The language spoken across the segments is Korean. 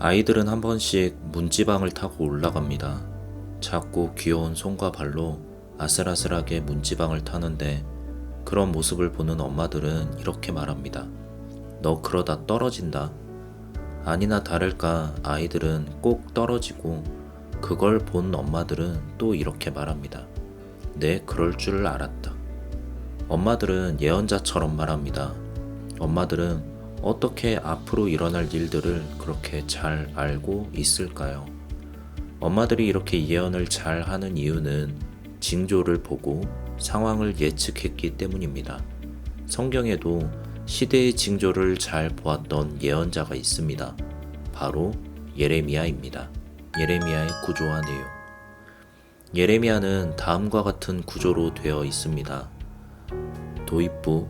아이들은 한 번씩 문지방을 타고 올라갑니다. 작고 귀여운 손과 발로 아슬아슬하게 문지방을 타는데 그런 모습을 보는 엄마들은 이렇게 말합니다. 너 그러다 떨어진다. 아니나 다를까 아이들은 꼭 떨어지고 그걸 본 엄마들은 또 이렇게 말합니다. 네, 그럴 줄 알았다. 엄마들은 예언자처럼 말합니다. 엄마들은 어떻게 앞으로 일어날 일들을 그렇게 잘 알고 있을까요? 엄마들이 이렇게 예언을 잘 하는 이유는 징조를 보고 상황을 예측했기 때문입니다. 성경에도 시대의 징조를 잘 보았던 예언자가 있습니다. 바로 예레미야입니다. 예레미야의 구조와 내용. 예레미야는 다음과 같은 구조로 되어 있습니다. 도입부,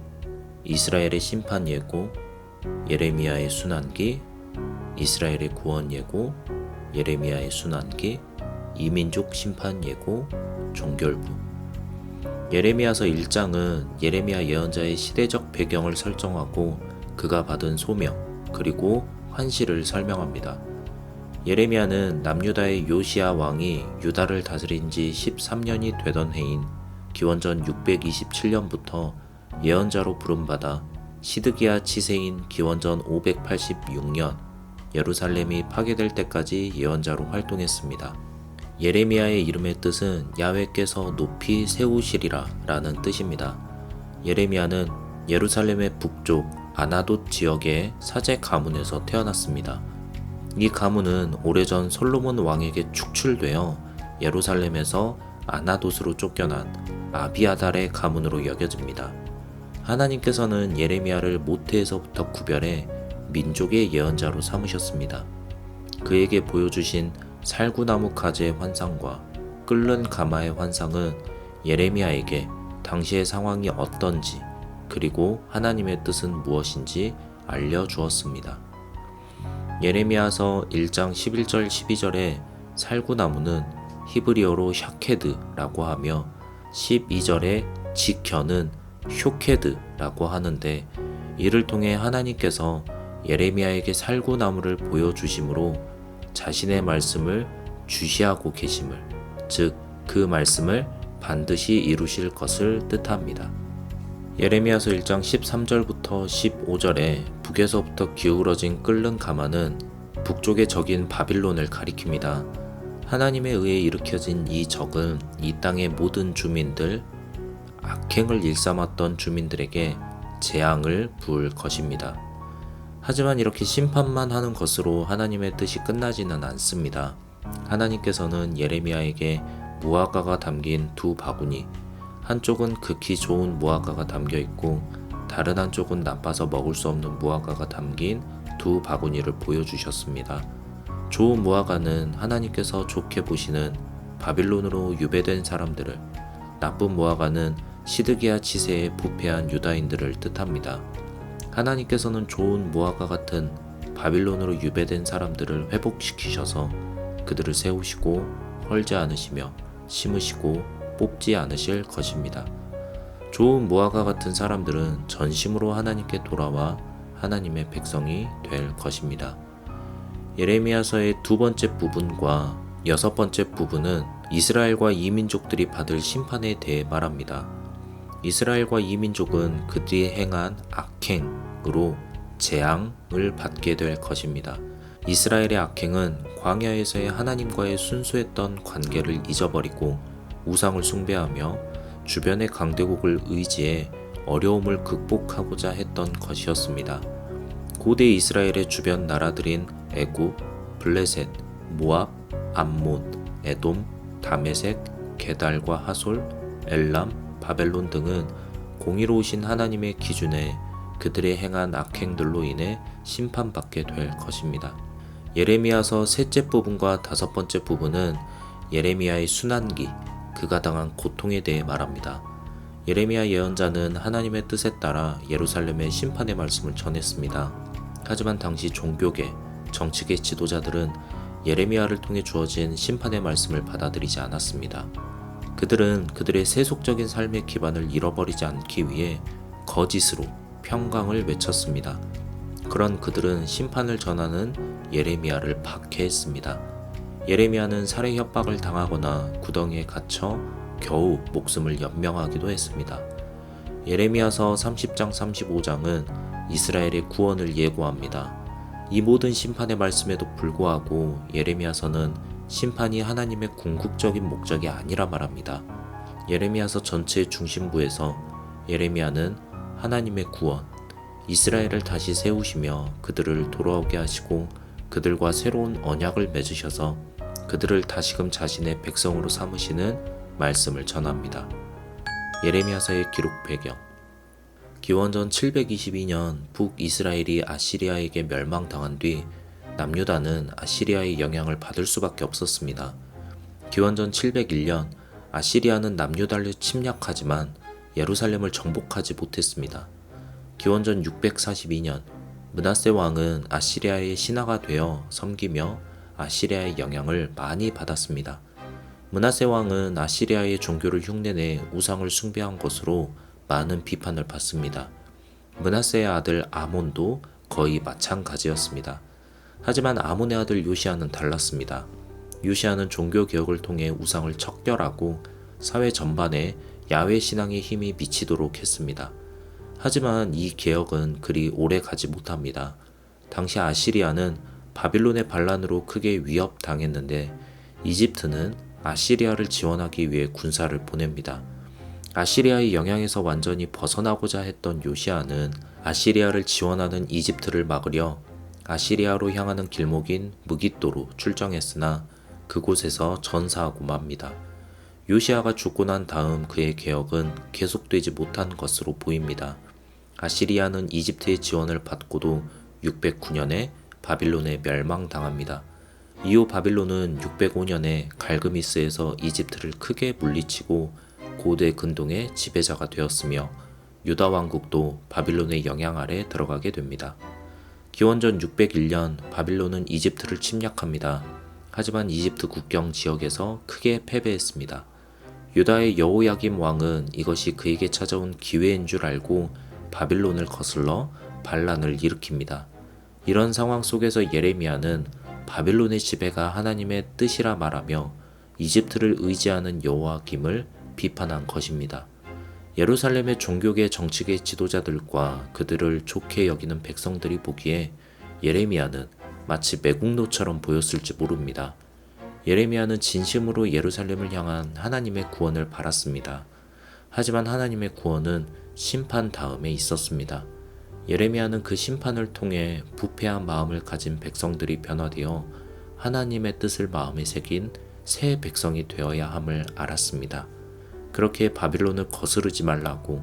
이스라엘의 심판 예고, 예레미야의 순환기, 이스라엘의 구원 예고, 예레미야의 순환기, 이민족 심판 예고, 종결부. 예레미야서 1장은 예레미야 예언자의 시대적 배경을 설정하고 그가 받은 소명, 그리고 환시를 설명합니다. 예레미야는 남유다의 요시야 왕이 유다를 다스린 지 13년이 되던 해인 기원전 627년부터 예언자로 부름받아 시드기야 치세인 기원전 586년 예루살렘이 파괴될 때까지 예언자로 활동했습니다. 예레미야의 이름의 뜻은 야훼께서 높이 세우시리라 라는 뜻입니다. 예레미야는 예루살렘의 북쪽 아나돗 지역의 사제 가문에서 태어났습니다. 이 가문은 오래전 솔로몬 왕에게 축출되어 예루살렘에서 아나돗으로 쫓겨난 아비아달의 가문으로 여겨집니다. 하나님께서는 예레미야를 모태에서부터 구별해 민족의 예언자로 삼으셨습니다. 그에게 보여주신 살구나무 가지의 환상과 끓는 가마의 환상은 예레미야에게 당시의 상황이 어떤지 그리고 하나님의 뜻은 무엇인지 알려주었습니다. 예레미야서 1장 11절 12절에 살구나무는 히브리어로 샤케드라고 하며 12절에 지켜는 쇼케드라고 하는데 이를 통해 하나님께서 예레미야에게 살구나무를 보여주심으로 자신의 말씀을 주시하고 계심을, 즉 그 말씀을 반드시 이루실 것을 뜻합니다. 예레미야서 1장 13절부터 15절에 북에서부터 기울어진 끓는 가마는 북쪽의 적인 바빌론을 가리킵니다. 하나님에 의해 일으켜진 이 적은 이 땅의 모든 주민들, 악행을 일삼았던 주민들에게 재앙을 부을 것입니다. 하지만 이렇게 심판만 하는 것으로 하나님의 뜻이 끝나지는 않습니다. 하나님께서는 예레미야에게 무화과가 담긴 두 바구니, 한쪽은 극히 좋은 무화과가 담겨 있고 다른 한쪽은 나빠서 먹을 수 없는 무화과가 담긴 두 바구니를 보여주셨습니다. 좋은 무화과는 하나님께서 좋게 보시는 바빌론으로 유배된 사람들을, 나쁜 무화과는 시드기야 치세에 부패한 유다인들을 뜻합니다. 하나님께서는 좋은 무화과 같은 바빌론으로 유배된 사람들을 회복시키셔서 그들을 세우시고 헐지 않으시며 심으시고 뽑지 않으실 것입니다. 좋은 무화과 같은 사람들은 전심으로 하나님께 돌아와 하나님의 백성이 될 것입니다. 예레미야서의 두 번째 부분과 여섯 번째 부분은 이스라엘과 이민족들이 받을 심판에 대해 말합니다. 이스라엘과 이민족은 그들이 행한 악행으로 재앙을 받게 될 것입니다. 이스라엘의 악행은 광야에서의 하나님과의 순수했던 관계를 잊어버리고 우상을 숭배하며 주변의 강대국을 의지해 어려움을 극복하고자 했던 것이었습니다. 고대 이스라엘의 주변 나라들인 애굽, 블레셋, 모압, 암몬, 에돔, 다메섹, 게달과 하솔, 엘람, 바벨론 등은 공의로우신 하나님의 기준에 그들의 행한 악행들로 인해 심판받게 될 것입니다. 예레미야서 셋째 부분과 다섯 번째 부분은 예레미야의 순환기, 그가 당한 고통에 대해 말합니다. 예레미야 예언자는 하나님의 뜻에 따라 예루살렘의 심판의 말씀을 전했습니다. 하지만 당시 종교계, 정치계 지도자들은 예레미야를 통해 주어진 심판의 말씀을 받아들이지 않았습니다. 그들은 그들의 세속적인 삶의 기반을 잃어버리지 않기 위해 거짓으로 평강을 외쳤습니다. 그런 그들은 심판을 전하는 예레미야를 박해했습니다. 예레미야는 살해 협박을 당하거나 구덩이에 갇혀 겨우 목숨을 연명하기도 했습니다. 예레미야서 30장 35장은 이스라엘의 구원을 예고합니다. 이 모든 심판의 말씀에도 불구하고 예레미야서는 심판이 하나님의 궁극적인 목적이 아니라 말합니다. 예레미야서 전체의 중심부에서 예레미야는 하나님의 구원, 이스라엘을 다시 세우시며 그들을 돌아오게 하시고 그들과 새로운 언약을 맺으셔서 그들을 다시금 자신의 백성으로 삼으시는 말씀을 전합니다. 예레미야서의 기록 배경. 기원전 722년 북이스라엘이 아시리아에게 멸망당한 뒤 남유다는 아시리아의 영향을 받을 수밖에 없었습니다. 기원전 701년 아시리아는 남유다를 침략하지만 예루살렘을 정복하지 못했습니다. 기원전 642년 므낫세 왕은 아시리아의 신하가 되어 섬기며 아시리아의 영향을 많이 받았습니다. 므낫세 왕은 아시리아의 종교를 흉내내 우상을 숭배한 것으로 많은 비판을 받습니다. 므낫세의 아들 아몬도 거의 마찬가지였습니다. 하지만 아몬의 아들 요시야는 달랐습니다. 요시야는 종교 개혁을 통해 우상을 척결하고 사회 전반에 야훼 신앙의 힘이 미치도록 했습니다. 하지만 이 개혁은 그리 오래 가지 못합니다. 당시 아시리아는 바빌론의 반란으로 크게 위협당했는데 이집트는 아시리아를 지원하기 위해 군사를 보냅니다. 아시리아의 영향에서 완전히 벗어나고자 했던 요시야는 아시리아를 지원하는 이집트를 막으려 아시리아로 향하는 길목인 무깃도로 출정했으나 그곳에서 전사하고 맙니다. 요시야가 죽고 난 다음 그의 개혁은 계속되지 못한 것으로 보입니다. 아시리아는 이집트의 지원을 받고도 609년에 바빌론에 멸망당합니다. 이후 바빌론은 605년에 갈그미스에서 이집트를 크게 물리치고 고대 근동의 지배자가 되었으며 유다 왕국도 바빌론의 영향 아래 들어가게 됩니다. 기원전 601년 바빌론은 이집트를 침략합니다. 하지만 이집트 국경 지역에서 크게 패배했습니다. 유다의 여호야김 왕은 이것이 그에게 찾아온 기회인 줄 알고 바빌론을 거슬러 반란을 일으킵니다. 이런 상황 속에서 예레미야는 바빌론의 지배가 하나님의 뜻이라 말하며 이집트를 의지하는 여호야김을 비판한 것입니다. 예루살렘의 종교계 정치계 지도자들과 그들을 좋게 여기는 백성들이 보기에 예레미야는 마치 매국노처럼 보였을지 모릅니다. 예레미야는 진심으로 예루살렘을 향한 하나님의 구원을 바랐습니다. 하지만 하나님의 구원은 심판 다음에 있었습니다. 예레미야는 그 심판을 통해 부패한 마음을 가진 백성들이 변화되어 하나님의 뜻을 마음에 새긴 새 백성이 되어야 함을 알았습니다. 그렇게 바빌론을 거스르지 말라고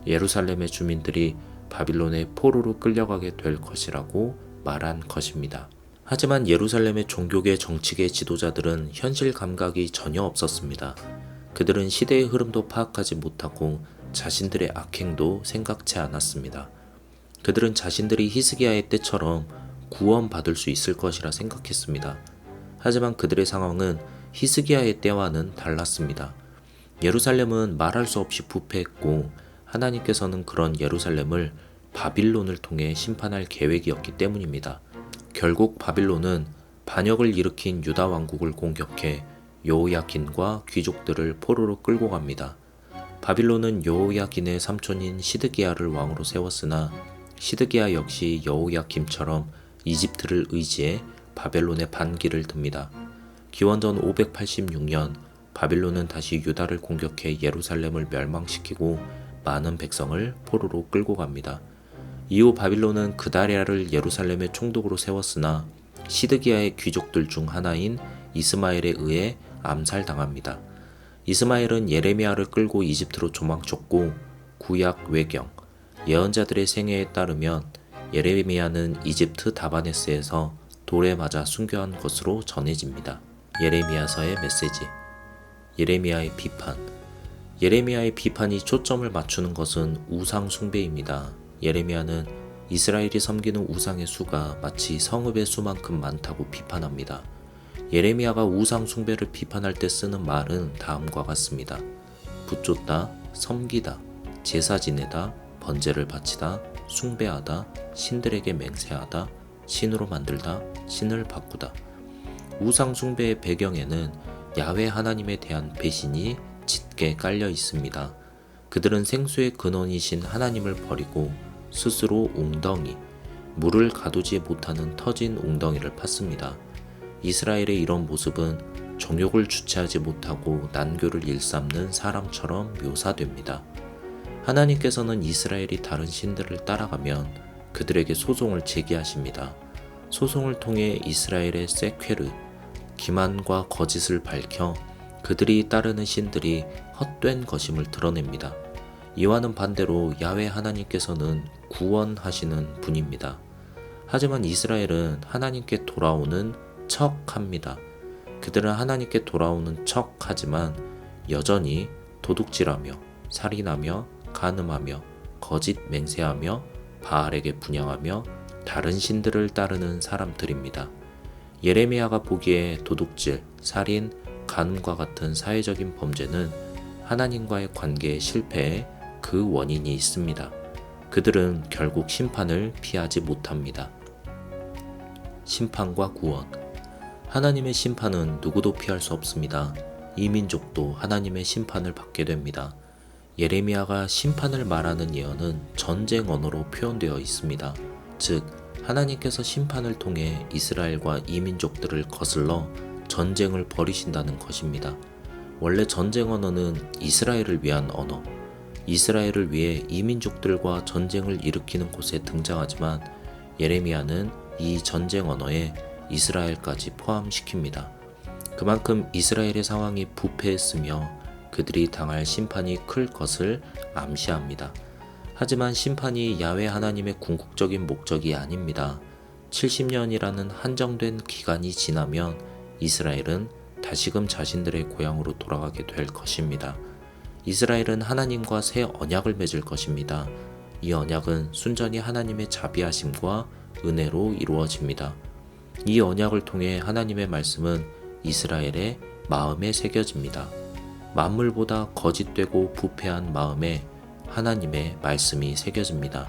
예루살렘의 주민들이 바빌론의 포로로 끌려가게 될 것이라고 말한 것입니다. 하지만 예루살렘의 종교계 정치계 지도자들은 현실 감각이 전혀 없었습니다. 그들은 시대의 흐름도 파악하지 못하고 자신들의 악행도 생각지 않았습니다. 그들은 자신들이 히스기야의 때처럼 구원받을 수 있을 것이라 생각했습니다. 하지만 그들의 상황은 히스기야의 때와는 달랐습니다. 예루살렘은 말할 수 없이 부패했고 하나님께서는 그런 예루살렘을 바빌론을 통해 심판할 계획이었기 때문입니다. 결국 바빌론은 반역을 일으킨 유다 왕국을 공격해 여호야긴과 귀족들을 포로로 끌고 갑니다. 바빌론은 여호야긴의 삼촌인 시드기야를 왕으로 세웠으나 시드기야 역시 여호야김처럼 이집트를 의지해 바벨론의 반기를 듭니다. 기원전 586년 바빌론은 다시 유다를 공격해 예루살렘을 멸망시키고 많은 백성을 포로로 끌고 갑니다. 이후 바빌론은 그다리아를 예루살렘의 총독으로 세웠으나 시드기야의 귀족들 중 하나인 이스마엘에 의해 암살당합니다. 이스마엘은 예레미야를 끌고 이집트로 도망쳤고 구약 외경, 예언자들의 생애에 따르면 예레미야는 이집트 다바네스에서 돌에 맞아 순교한 것으로 전해집니다. 예레미야서의 메시지. 예레미야의 비판. 예레미야의 비판이 초점을 맞추는 것은 우상 숭배입니다. 예레미야는 이스라엘이 섬기는 우상의 수가 마치 성읍의 수만큼 많다고 비판합니다. 예레미야가 우상 숭배를 비판할 때 쓰는 말은 다음과 같습니다. 붙쫓다, 섬기다, 제사 지내다, 번제를 바치다, 숭배하다, 신들에게 맹세하다, 신으로 만들다, 신을 바꾸다. 우상 숭배의 배경에는 야훼 하나님에 대한 배신이 짙게 깔려 있습니다. 그들은 생수의 근원이신 하나님을 버리고 스스로 웅덩이, 물을 가두지 못하는 터진 웅덩이를 팠습니다. 이스라엘의 이런 모습은 정욕을 주체하지 못하고 난교를 일삼는 사람처럼 묘사됩니다. 하나님께서는 이스라엘이 다른 신들을 따라가면 그들에게 소송을 제기하십니다. 소송을 통해 이스라엘의 세케르, 기만과 거짓을 밝혀 그들이 따르는 신들이 헛된 것임을 드러냅니다. 이와는 반대로 야훼 하나님께서는 구원하시는 분입니다. 하지만 이스라엘은 하나님께 돌아오는 척합니다. 그들은 하나님께 돌아오는 척하지만 여전히 도둑질하며 살인하며 간음하며 거짓 맹세하며 바알에게 분향하며 다른 신들을 따르는 사람들입니다. 예레미야가 보기에 도둑질, 살인, 간음과 같은 사회적인 범죄는 하나님과의 관계의 실패에 그 원인이 있습니다. 그들은 결국 심판을 피하지 못합니다. 심판과 구원. 하나님의 심판은 누구도 피할 수 없습니다. 이 민족도 하나님의 심판을 받게 됩니다. 예레미야가 심판을 말하는 예언은 전쟁 언어로 표현되어 있습니다. 즉, 하나님께서 심판을 통해 이스라엘과 이 민족들을 거슬러 전쟁을 벌이신다는 것입니다. 원래 전쟁 언어는 이스라엘을 위한 언어, 이스라엘을 위해 이 민족들과 전쟁을 일으키는 곳에 등장하지만 예레미야는 이 전쟁 언어에 이스라엘까지 포함시킵니다. 그만큼 이스라엘의 상황이 부패했으며 그들이 당할 심판이 클 것을 암시합니다. 하지만 심판이 야훼 하나님의 궁극적인 목적이 아닙니다. 70년이라는 한정된 기간이 지나면 이스라엘은 다시금 자신들의 고향으로 돌아가게 될 것입니다. 이스라엘은 하나님과 새 언약을 맺을 것입니다. 이 언약은 순전히 하나님의 자비하심과 은혜로 이루어집니다. 이 언약을 통해 하나님의 말씀은 이스라엘의 마음에 새겨집니다. 만물보다 거짓되고 부패한 마음에 하나님의 말씀이 새겨집니다.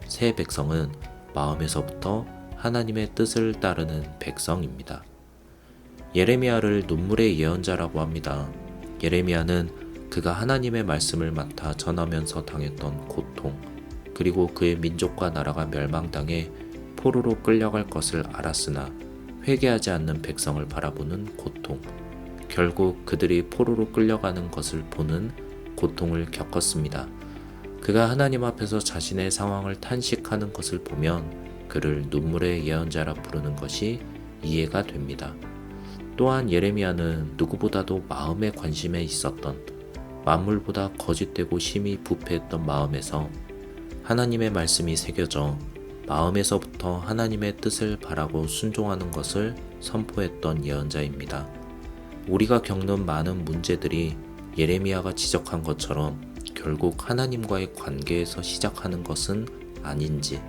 새 백성은 마음에서부터 하나님의 뜻을 따르는 백성입니다. 예레미야를 눈물의 예언자라고 합니다. 예레미야는 그가 하나님의 말씀을 맡아 전하면서 당했던 고통, 그리고 그의 민족과 나라가 멸망당해 포로로 끌려갈 것을 알았으나 회개하지 않는 백성을 바라보는 고통, 결국 그들이 포로로 끌려가는 것을 보는 고통을 겪었습니다. 그가 하나님 앞에서 자신의 상황을 탄식하는 것을 보면 그를 눈물의 예언자라 부르는 것이 이해가 됩니다. 또한 예레미야는 누구보다도 마음의 관심에 있었던, 만물보다 거짓되고 심히 부패했던 마음에서 하나님의 말씀이 새겨져 마음에서부터 하나님의 뜻을 바라고 순종하는 것을 선포했던 예언자입니다. 우리가 겪는 많은 문제들이 예레미야가 지적한 것처럼 결국 하나님과의 관계에서 시작하는 것은 아닌지,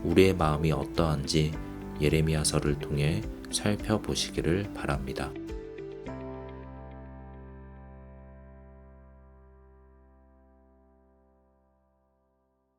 우리의 마음이 어떠한지 예레미야서를 통해 살펴보시기를 바랍니다.